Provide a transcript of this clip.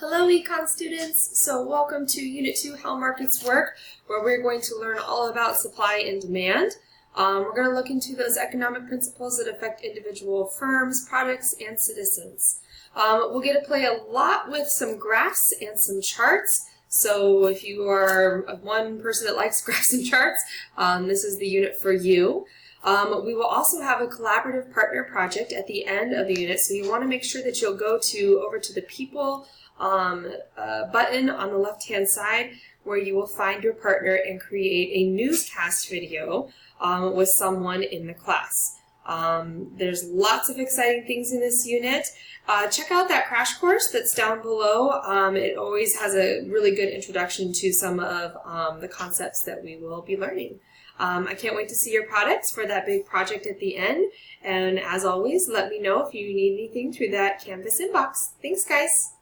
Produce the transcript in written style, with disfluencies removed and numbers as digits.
Hello Econ students! So welcome to Unit 2 How Markets Work, where we're going to learn all about supply and demand. We're going to look into those economic principles that affect individual firms, products, and citizens. We'll get to play a lot with some graphs and some charts. So if you are one person that likes graphs and charts, this is the unit for you. We will also have a collaborative partner project at the end of the unit, so you want to make sure that you'll go over to the People button on the left-hand side, where you will find your partner and create a newscast video with someone in the class. There's lots of exciting things in this unit. Check out that crash course that's down below. It always has a really good introduction to some of the concepts that we will be learning. I can't wait to see your products for that big project at the end. And as always, let me know if you need anything through that Canvas inbox. Thanks, guys.